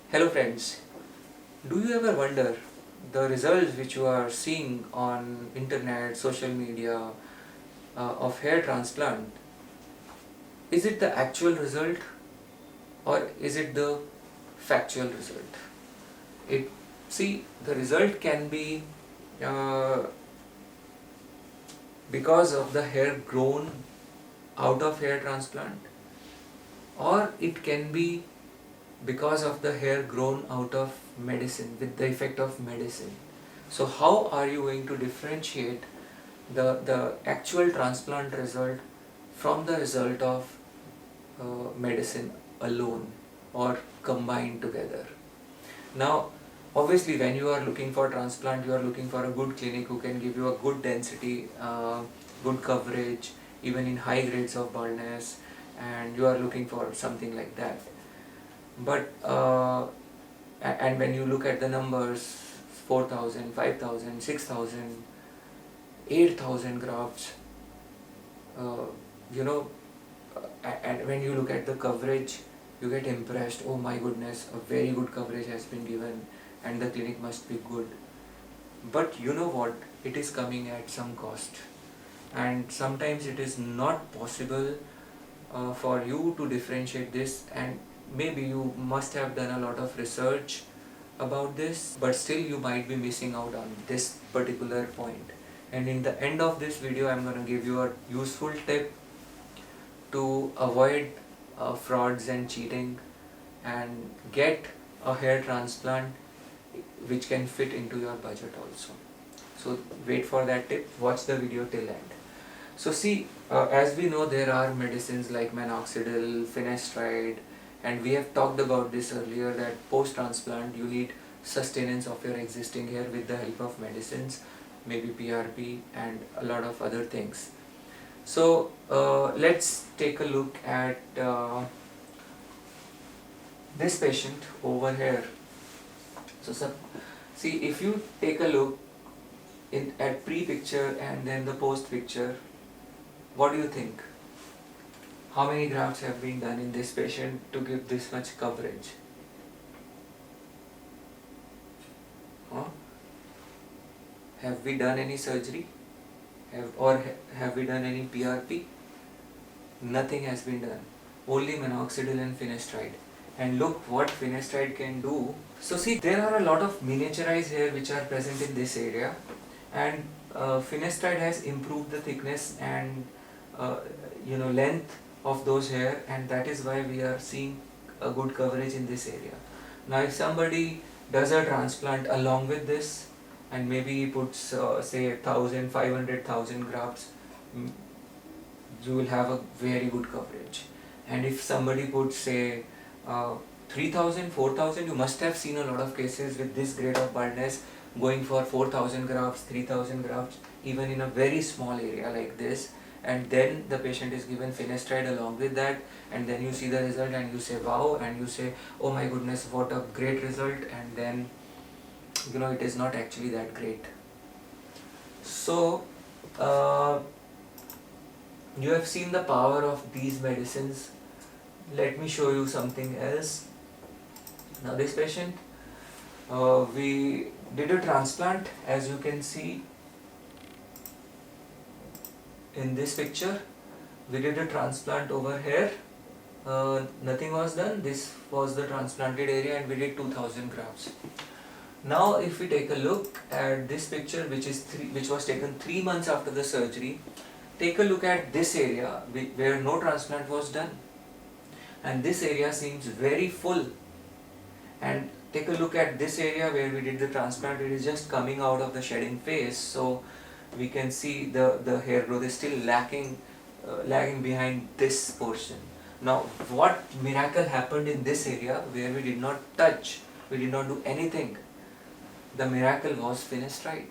Hello friends, do you ever wonder the results which you are seeing on internet, social media of hair transplant, is it the actual result or is it the factual result? It See, the result can be uh, because of the hair grown out of hair transplant, or it can be because of the hair grown out of medicine with the effect of medicine. So how are you going to differentiate the actual transplant result from the result of medicine alone or combined together? Now, obviously, when you are looking for transplant, you are looking for a good clinic who can give you a good density, good coverage, even in high grades of baldness, and you are looking for something like that. But and when you look at the numbers, 4,000, 5,000, 6,000, 8,000 grafts, uh, you know, and when you look at the coverage, you get impressed. Oh my goodness, a very good coverage has been given, and the clinic must be good. But you know what? It is coming at some cost, and sometimes it is not possible for you to differentiate this, and maybe you must have done a lot of research about this, but still you might be missing out on this particular point. And in the end of this video, I'm going to give you a useful tip to avoid frauds and cheating and get a hair transplant which can fit into your budget also. So wait for that tip, watch the video till end. So see, as we know, there are medicines like minoxidil, finasteride, and we have talked about this earlier that post-transplant you need sustenance of your existing hair with the help of medicines, maybe PRP and a lot of other things. So let's take a look at this patient over here. So see, if you take a look at pre-picture and then the post-picture, what do you think? How many grafts have been done in this patient to give this much coverage? Huh? Have we done any surgery? Have we done any PRP? Nothing has been done. Only minoxidil and finasteride. And look what finasteride can do. So see, there are a lot of miniaturized hair which are present in this area, and finasteride has improved the thickness and uh, length of those hair, and that is why we are seeing a good coverage in this area. Now if somebody does a transplant along with this and maybe puts say 1,500,000 grafts, you will have a very good coverage. And if somebody puts say 3,000, 4,000, you must have seen a lot of cases with this grade of baldness going for 4,000 grafts, 3,000 grafts, even in a very small area like this. And then the patient is given finasteride along with that, and then you see the result and you say wow, and you say oh my goodness, what a great result, and then it is not actually that great. So you have seen the power of these medicines. Let me show you something else. Now this patient, we did a transplant, as you can see in this picture. We did a transplant over here. Nothing was done. This was the transplanted area, and we did 2,000 grafts. Now if we take a look at this picture, which was taken 3 months after the surgery, take a look at this area where no transplant was done, and this area seems very full. And take a look at this area where we did the transplant. It is just coming out of the shedding phase, so we can see the hair growth is still lagging behind this portion. Now what miracle happened in this area where we did not touch, we did not do anything? The miracle was finasteride.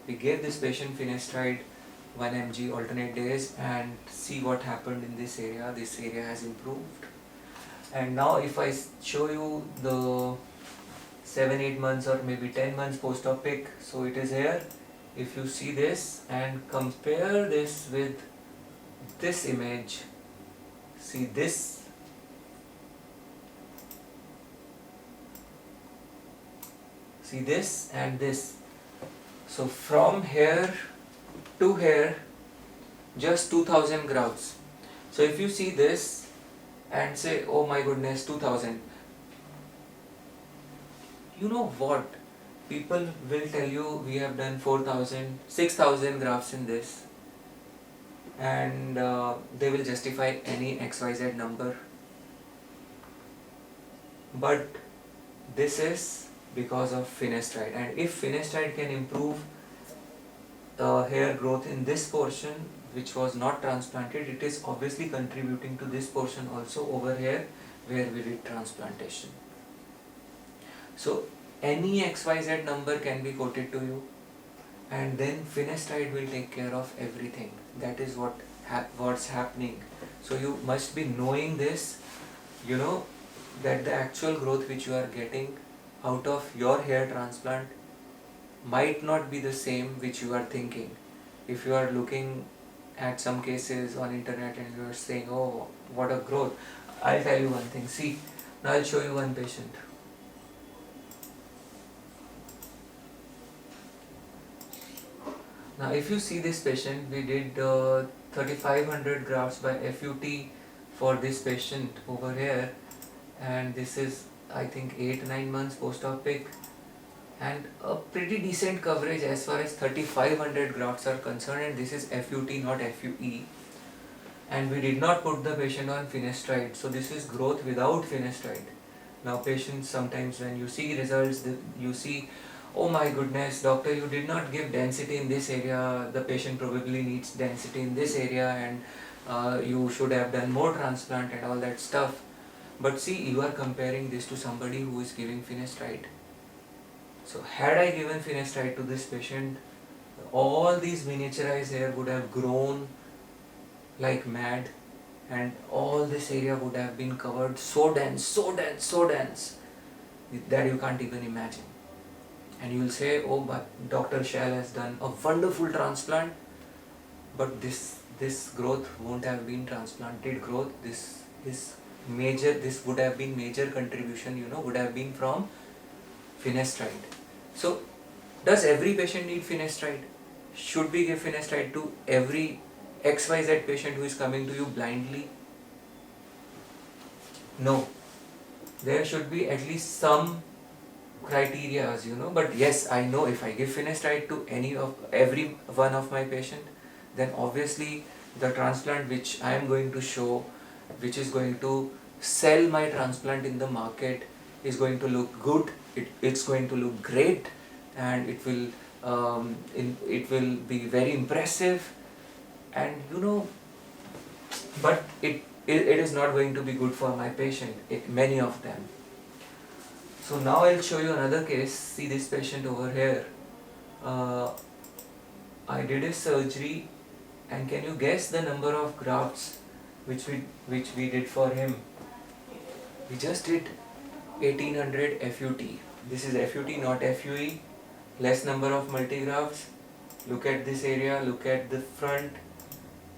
We gave this patient finasteride 1 mg alternate days, and see what happened in this area. This area has improved. And now if I show you the 7-8 months or maybe 10 months post-op pic, so it is here. If you see this and compare this with this image, see this, See this and this. So from hair to hair, just 2000 grafts. So if you see this and say, oh my goodness, 2000, you know what? People will tell you we have done 4000, 6000 grafts in this, and they will justify any XYZ number. But this is because of Finasteride, and if Finasteride can improve hair growth in this portion which was not transplanted, it is obviously contributing to this portion also over here where we did transplantation. So any XYZ number can be quoted to you, and then Finasteride will take care of everything. That is what's happening. So you must be knowing this, that the actual growth which you are getting out of your hair transplant might not be the same which you are thinking. If you are looking at some cases on internet and you are saying, oh, what a growth, I'll tell you one thing. See, now I'll show you one patient. Now if you see this patient, we did 3500 grafts by FUT for this patient over here, and this is I think 8-9 months post-op pic, and a pretty decent coverage as far as 3500 grafts are concerned, and this is FUT not FUE, and we did not put the patient on Finasteride, so this is growth without Finasteride. Now patients, sometimes when you see results, you see, oh my goodness doctor, you did not give density in this area, the patient probably needs density in this area, and you should have done more transplant and all that stuff. But see, you are comparing this to somebody who is giving Finasteride. So had I given Finasteride to this patient, all these miniaturized hair would have grown like mad, and all this area would have been covered so dense, so dense, so dense that you can't even imagine. And you will say, oh, but Dr. Shell has done a wonderful transplant, but this growth won't have been transplanted growth. This would have been major contribution, would have been from Finasteride. So does every patient need Finasteride? Should we give Finasteride to every XYZ patient who is coming to you blindly? No. There should be at least some criteria, but yes, I know if I give Finasteride to every one of my patient, then obviously the transplant which I am going to show, which is going to sell my transplant in the market, is going to look good, it's going to look great, and it will be very impressive, and but it is not going to be good for my patient, many of them. So now I'll show you another case. See this patient over here. I did his surgery, and can you guess the number of grafts which we did for him? We just did 1800 FUT. This is FUT not FUE. Less number of multigrafts. Look at this area, look at the front,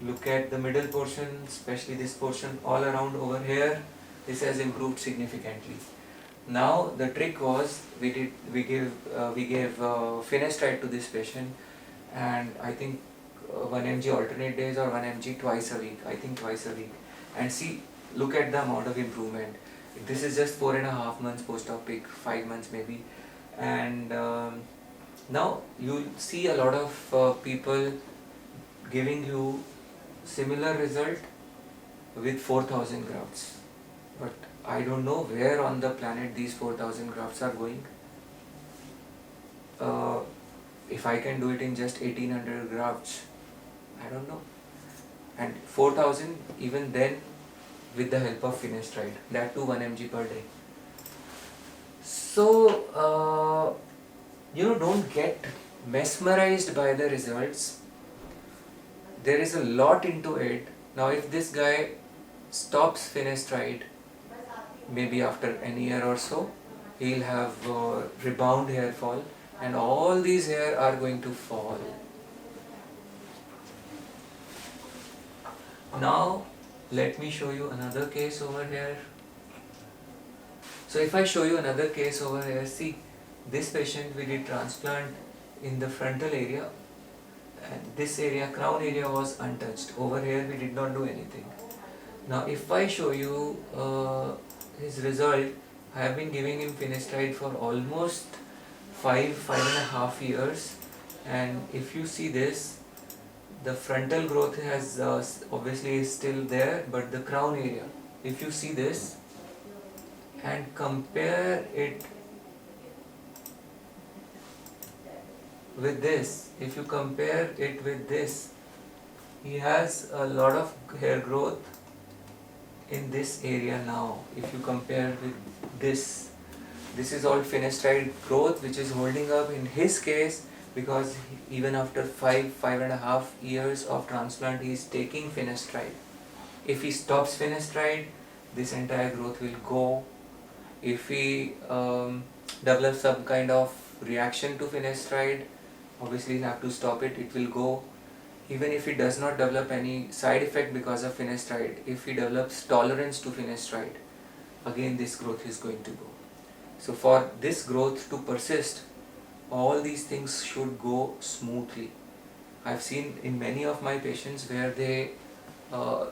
look at the middle portion, especially this portion all around over here. This has improved significantly. Now the trick was we gave Finasteride to this patient, and I think 1 mg alternate days or 1 mg twice a week. I think twice a week. And see, look at the amount of improvement. This is just 4.5 months post-op pic, 5 months maybe, and now you see a lot of people giving you similar result with 4000 grafts, but I don't know where on the planet these 4000 grafts are going. If I can do it in just 1800 grafts, I don't know. And 4000 even then with the help of Finasteride, that too 1 mg per day. So, don't get mesmerized by the results. There is a lot into it. Now if this guy stops Finasteride, maybe after a year or so, he'll have rebound hair fall, and all these hair are going to fall. Now let me show you another case over here. So if I show you another case over here, see, This patient we did transplant in the frontal area, and this area, crown area, was untouched. Over here we did not do anything. Now if I show you his result, I have been giving him finasteride for almost 5.5 years, and if you see this, the frontal growth has obviously is still there, but the crown area, if you see this and compare it with this, if you compare it with this, he has a lot of hair growth in this area now. If you compare with this is all finasteride growth which is holding up in his case, because even after 5.5 years of transplant he is taking finasteride. If he stops finasteride, this entire growth will go. If he develops some kind of reaction to finasteride, obviously he'll have to stop it, it will go. Even if he does not develop any side effect because of finasteride, if he develops tolerance to finasteride, again this growth is going to go. So for this growth to persist, all these things should go smoothly. I've seen in many of my patients where they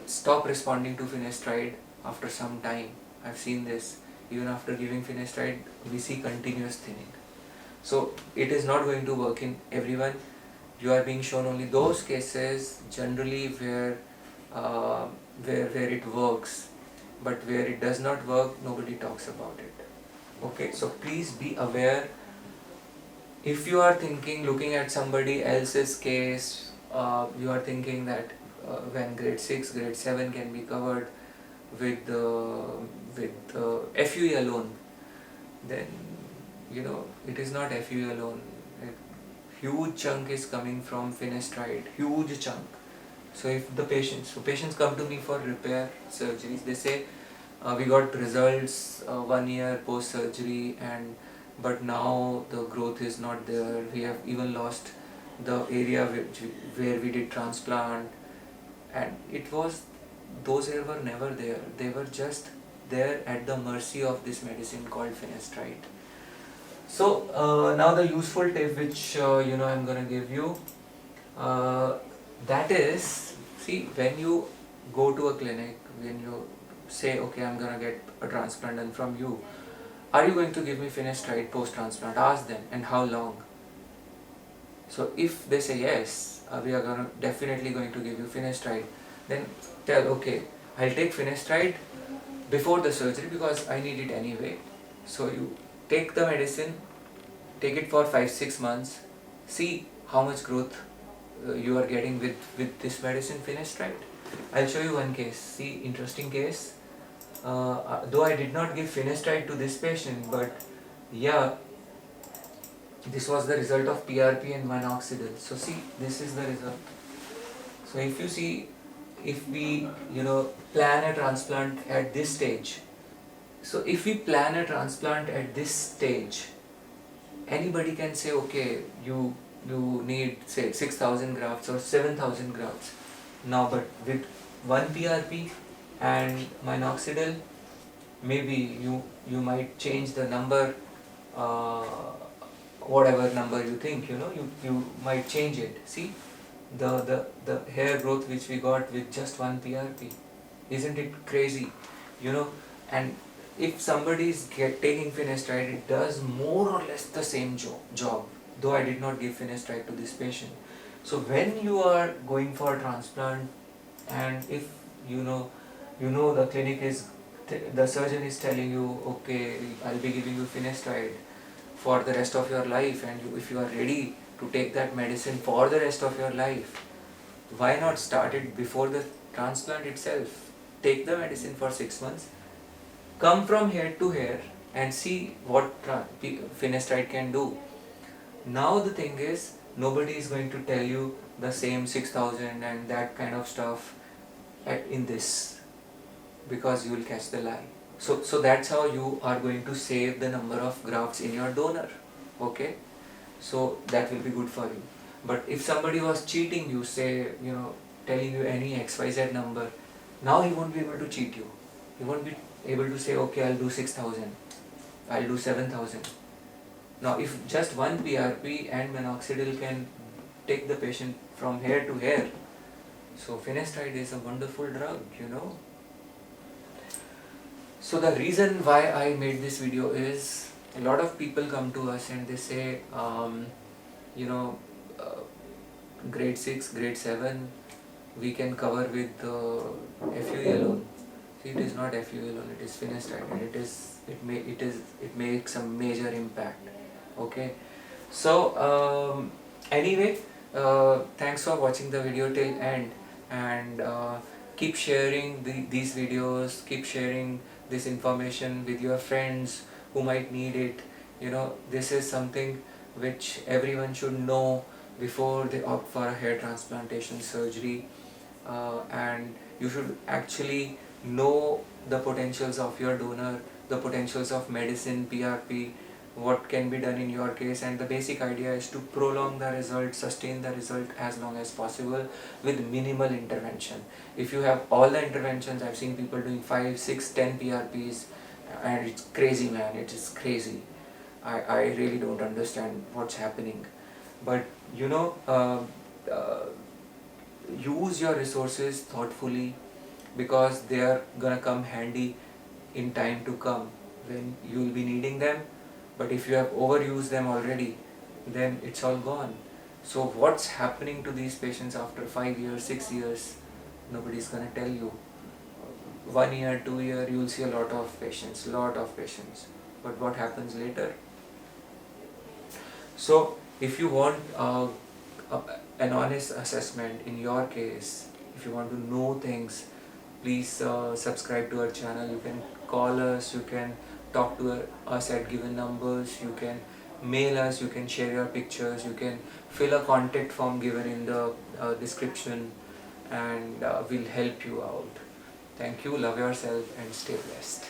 stop responding to finasteride after some time. I've seen this. Even after giving finasteride, we see continuous thinning. So it is not going to work in everyone. You are being shown only those cases generally where it works, but where it does not work, nobody talks about it. Okay, so please be aware. If you are thinking, looking at somebody else's case, you are thinking that when grade 6, grade 7 can be covered with FUE alone, then it is not FUE alone. A huge chunk is coming from finasteride, huge chunk. So if patients come to me for repair surgeries, they say we got results 1 year post surgery, but now the growth is not there. We have even lost the area where we did transplant, and those hair were never there. They were just there at the mercy of this medicine called finasteride. So now the useful tip which I'm gonna give you, that is, see, when you go to a clinic, when you say, okay, I'm gonna get a transplant done from you, are you going to give me finasteride post transplant? Ask them, and how long? So if they say yes, we are definitely going to give you finasteride, then tell, okay, I'll take finasteride before the surgery because I need it anyway. So you take the medicine, take it for 5-6 months, see how much growth you are getting with this medicine finasteride. I'll show you one case. See, interesting case. Though I did not give finasteride to this patient, but yeah, this was the result of PRP and minoxidil. So see, this is the result. So if you see, if we plan a transplant at this stage, so if we plan a transplant at this stage, anybody can say, okay, you need say 6,000 grafts or 7,000 grafts. Now, but with one PRP and minoxidil, maybe you might change the number, whatever number you think, you might change it. See, the hair growth which we got with just one PRP, isn't it crazy? And if somebody is taking finasteride, it does more or less the same job, though I did not give finasteride to this patient. So when you are going for a transplant, and if the clinic the surgeon is telling you, okay, I'll be giving you finasteride for the rest of your life, and if you are ready to take that medicine for the rest of your life, why not start it before the transplant itself? Take the medicine for 6 months, come from hair to hair, and see what finasteride can do. Now the thing is, nobody is going to tell you the same 6,000 and that kind of stuff in this, because you will catch the lie. So that's how you are going to save the number of grafts in your donor. Okay, so that will be good for you. But if somebody was cheating you, say, telling you any XYZ number, now he won't be able to cheat you. He won't be able to say, okay, I'll do 6,000, I'll do 7,000. Now if just one PRP and minoxidil can take the patient from hair to hair, so finasteride is a wonderful drug, you know. So the reason why I made this video is a lot of people come to us and they say, you know, grade 6, grade 7, we can cover with FUE alone. See, it is not FUE alone, it is finasteride, and it makes a major impact. Okay, so anyway, thanks for watching the video till end, and keep sharing these videos, keep sharing this information with your friends who might need it. You know, this is something which everyone should know before they opt for a hair transplantation surgery, and you should actually know the potentials of your donor, the potentials of medicine, PRP, what can be done in your case, and the basic idea is to prolong the result, sustain the result as long as possible with minimal intervention. If you have all the interventions, I've seen people doing 5, 6, 10 PRPs, and it's crazy, man, it is crazy. I really don't understand what's happening. But you know, use your resources thoughtfully, because they are gonna come handy in time to come when you will be needing them. But if you have overused them already, then it's all gone. So what's happening to these patients after 5 years, 6 years, nobody's gonna tell you. 1 year, 2 year, you'll see a lot of patients. But what happens later? So if you want an honest assessment in your case, if you want to know things, please subscribe to our channel. You can call us, you can talk to us at given numbers, you can mail us, you can share your pictures, you can fill a contact form given in the description, and we'll help you out. Thank you, love yourself, and stay blessed.